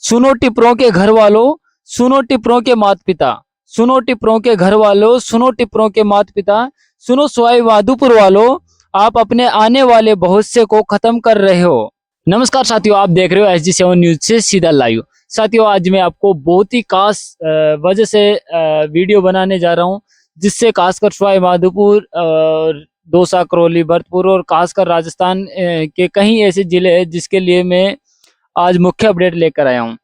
सुनो टिपरों के घर वालों, सुनो टिपरों के माता पिता, सुनो टिपरों के घर वालों, सुनो टिपरों के माता पिता, सुनो सवाई माधोपुर वालों, आप अपने आने वाले भविष्य को खत्म कर रहे हो। नमस्कार साथियों, आप देख रहे हो SG7 न्यूज से सीधा लाइव। साथियों, आज मैं आपको बहुत ही खास वजह से वीडियो बनाने जा रहा हूं, जिससे खासकर सवाई माधोपुर और दौसा, करौली, भरतपुर और खासकर राजस्थान के कई ऐसे जिले हैं जिसके लिए मैं आज मुख्य अपडेट लेकर आया हूं।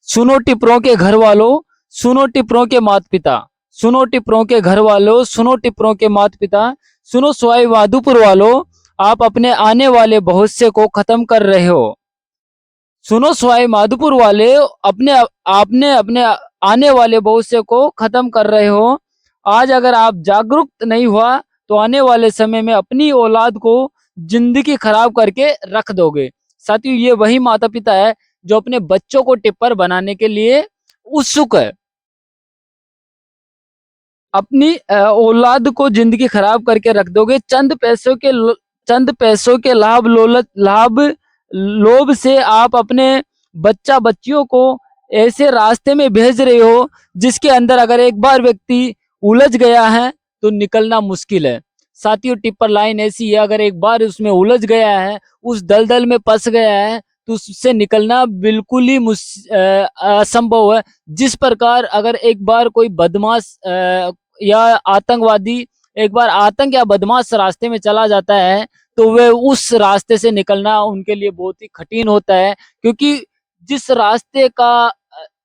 सुनो टिपरों के घर वालों, सुनो टिपरों के माता पिता, सुनो टिपरों के घर वालों, सुनो टिपरों के माता पिता, सुनो सवाई माधोपुर वालों, आप अपने आने वाले भविष्य को खत्म कर रहे हो। सुनो सवाई माधोपुर वाले, अपने आपने अपने आने वाले भविष्य को खत्म कर रहे हो। आज अगर आप जागरूक नहीं हुआ तो आने वाले समय में अपनी औलाद को जिंदगी खराब करके रख दोगे। साथियों, ये वही माता पिता है जो अपने बच्चों को टिप्पर बनाने के लिए उत्सुक है। अपनी औलाद को जिंदगी खराब करके रख दोगे। चंद पैसों के लोभ से आप अपने बच्चा बच्चियों को ऐसे रास्ते में भेज रहे हो जिसके अंदर अगर एक बार व्यक्ति उलझ गया है तो निकलना मुश्किल है। साथियों, टिप्पर लाइन ऐसी है, अगर एक बार उसमें उलझ गया है, उस दलदल में फंस गया है, तो उससे निकलना बिल्कुल ही असंभव है। जिस प्रकार अगर एक बार कोई बदमाश या आतंकवादी एक बार आतंक या बदमाश रास्ते में चला जाता है तो वे उस रास्ते से निकलना उनके लिए बहुत ही कठिन होता है, क्योंकि जिस रास्ते का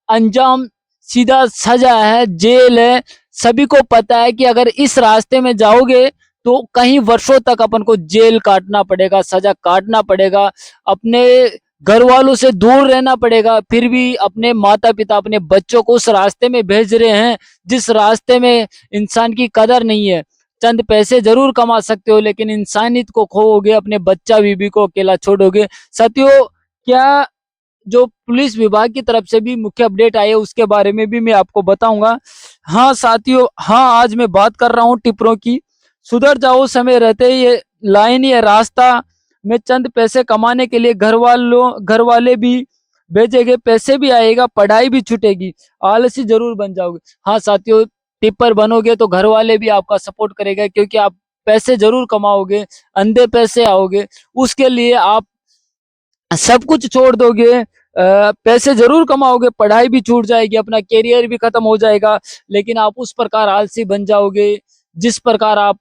अंजाम सीधा सजा है, जेल है। सभी को पता है कि अगर इस रास्ते में जाओगे तो कई वर्षों तक अपन को जेल काटना पड़ेगा, सजा काटना पड़ेगा, अपने घर वालों से दूर रहना पड़ेगा। फिर भी अपने माता पिता अपने बच्चों को उस रास्ते में भेज रहे हैं जिस रास्ते में इंसान की कदर नहीं है। चंद पैसे जरूर कमा सकते हो लेकिन इंसानियत को खोओगे, अपने बच्चा बीबी को अकेला छोड़ोगे। साथियों, क्या जो पुलिस विभाग की तरफ से भी मुख्य अपडेट आई है उसके बारे में भी मैं आपको बताऊंगा। हाँ साथियों, हाँ, आज मैं बात कर रहा हूँ टिप्परों की। सुधर जाओ, समय रहते ही ये लाइन, ये रास्ता में चंद पैसे कमाने के लिए घर वाले भी भेजेंगे, पैसे भी आएगा, पढ़ाई भी छूटेगी, आलसी जरूर बन जाओगे। हाँ साथियों, टिप्पर बनोगे तो घर वाले भी आपका सपोर्ट करेगा, क्योंकि आप पैसे जरूर कमाओगे, अंधे पैसे आओगे, उसके लिए आप सब कुछ छोड़ दोगे। पैसे जरूर कमाओगे, पढ़ाई भी छूट जाएगी, अपना कैरियर भी खत्म हो जाएगा, लेकिन आप उस प्रकार आलसी बन जाओगे जिस प्रकार आप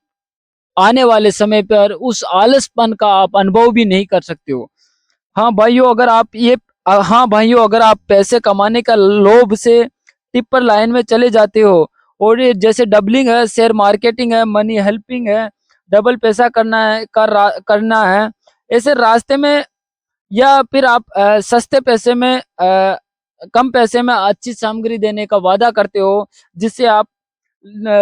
आने वाले समय पर उस आलसपन का आप अनुभव भी नहीं कर सकते हो। हाँ भाइयों, अगर आप पैसे कमाने का लोभ से टिप्पर लाइन में चले जाते हो, और ये जैसे डबलिंग है, शेयर मार्केटिंग है, मनी हेल्पिंग है, डबल पैसा करना है, ऐसे रास्ते में, या फिर आप सस्ते पैसे में कम पैसे में अच्छी सामग्री देने का वादा करते हो, जिससे आप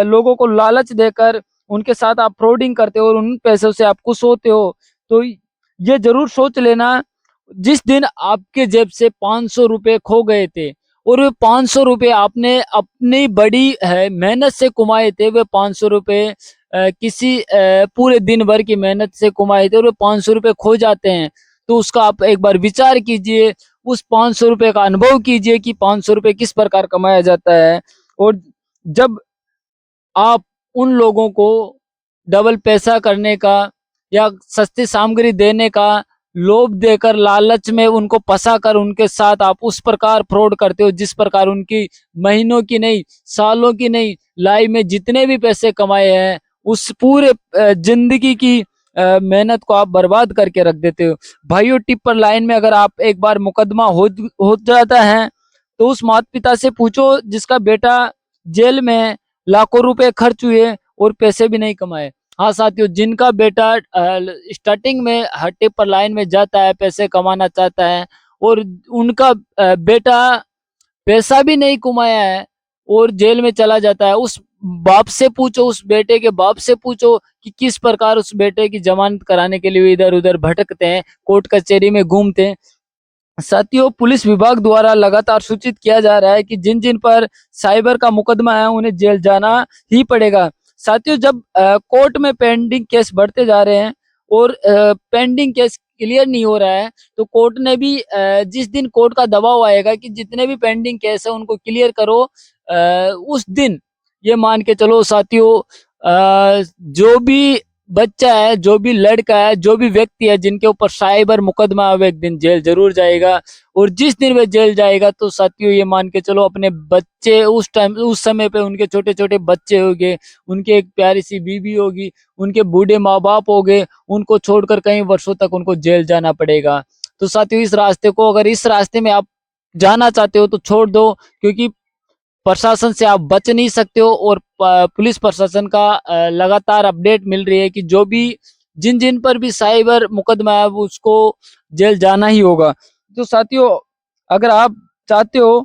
लोगों को लालच देकर उनके साथ आप फ्रॉडिंग करते हो और उन पैसों से आप खुश होते हो, तो ये जरूर सोच लेना, जिस दिन आपके जेब से 500 रुपए खो गए थे और वे 500 रुपए आपने अपनी बड़ी मेहनत से कमाए थे, वे 500 रुपए किसी पूरे दिन भर की मेहनत से कमाए थे और वे 500 रुपए खो जाते हैं, तो उसका आप एक बार विचार कीजिए, उस 500 रुपए का अनुभव कीजिए कि 500 रुपए किस प्रकार कमाया जाता है। और जब आप उन लोगों को डबल पैसा करने का या सस्ती सामग्री देने का लोभ देकर, लालच में उनको फंसा कर उनके साथ आप उस प्रकार फ्रॉड करते हो जिस प्रकार उनकी महीनों की नहीं, सालों की नहीं, लाइफ में जितने भी पैसे कमाए हैं उस पूरे जिंदगी की मेहनत को आप बर्बाद करके रख देते हो। भाइयों, टिप्पर लाइन में अगर आप एक बार मुकदमा हो जाता है तो उस माता पिता से पूछो जिसका बेटा जेल में है, लाखों रुपए खर्च हुए और पैसे भी नहीं कमाए। हाँ साथियों, जिनका बेटा स्टार्टिंग में टिप्पर लाइन में जाता है, पैसे कमाना चाहता है और उनका बेटा पैसा भी नहीं कमाया है और जेल में चला जाता है, उस बाप से पूछो, उस बेटे के बाप से पूछो कि किस प्रकार उस बेटे की जमानत कराने के लिए इधर उधर भटकते हैं, कोर्ट कचहरी में घूमते हैं। साथियों, पुलिस विभाग द्वारा लगातार सूचित किया जा रहा है कि जिन जिन पर साइबर का मुकदमा है उन्हें जेल जाना ही पड़ेगा। साथियों, जब कोर्ट में पेंडिंग केस बढ़ते जा रहे हैं और पेंडिंग केस क्लियर नहीं हो रहा है, तो कोर्ट ने भी जिस दिन कोर्ट का दबाव आएगा कि जितने भी पेंडिंग केस है उनको क्लियर करो, उस दिन ये मान के चलो साथियों, जो भी बच्चा है, जो भी लड़का है, जो भी व्यक्ति है जिनके ऊपर साइबर मुकदमा है, वो एक दिन जेल जरूर जाएगा। और जिस दिन वह जेल जाएगा तो साथियों ये मान के चलो अपने बच्चे उस टाइम उस समय पे उनके छोटे छोटे बच्चे होंगे, उनके एक प्यारी सी बीवी होगी, उनके बूढ़े माँ बाप हो गए, उनको छोड़कर कई वर्षों तक उनको जेल जाना पड़ेगा। तो साथियों इस रास्ते को, अगर इस रास्ते में आप जाना चाहते हो तो छोड़ दो, क्योंकि प्रशासन से आप बच नहीं सकते हो। और पुलिस प्रशासन का लगातार अपडेट मिल रही है कि जो भी जिन जिन पर भी साइबर मुकदमा है वो उसको जेल जाना ही होगा। तो साथियों अगर आप चाहते हो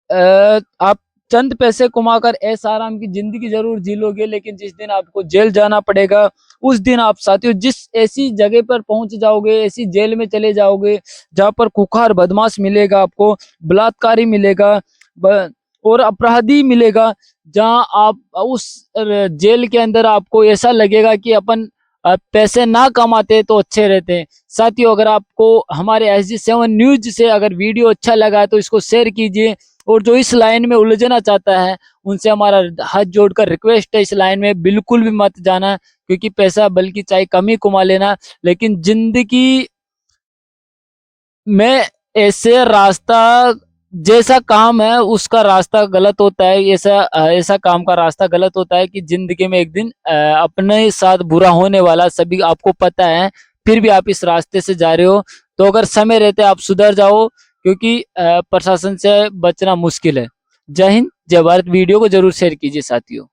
आप चंद पैसे कमाकर ऐश आराम की जिंदगी जरूर जी लोगे, लेकिन जिस दिन आपको जेल जाना पड़ेगा उस दिन आप साथियों जिस ऐसी जगह पर पहुंच जाओगे, ऐसी जेल में चले जाओगे जहां पर खुखार बदमाश मिलेगा, आपको बलात्कारी मिलेगा, और अपराधी मिलेगा, जहां आप उस जेल के अंदर आपको ऐसा लगेगा कि अपन पैसे ना कमाते तो अच्छे रहते। साथियों अगर आपको हमारे SG7 न्यूज से अगर वीडियो अच्छा लगा तो इसको शेयर कीजिए, और जो इस लाइन में उलझना चाहता है उनसे हमारा हाथ जोड़कर रिक्वेस्ट है, इस लाइन में बिल्कुल भी मत जाना, क्योंकि पैसा बल्कि चाहे कम ही कमा लेना, लेकिन जिंदगी में ऐसे रास्ता जैसा काम है उसका रास्ता गलत होता है, ऐसा ऐसा काम का रास्ता गलत होता है कि जिंदगी में एक दिन अपने साथ बुरा होने वाला सभी आपको पता है, फिर भी आप इस रास्ते से जा रहे हो। तो अगर समय रहते आप सुधर जाओ, क्योंकि प्रशासन से बचना मुश्किल है। जय हिंद, जय भारत। वीडियो को जरूर शेयर कीजिए साथियों।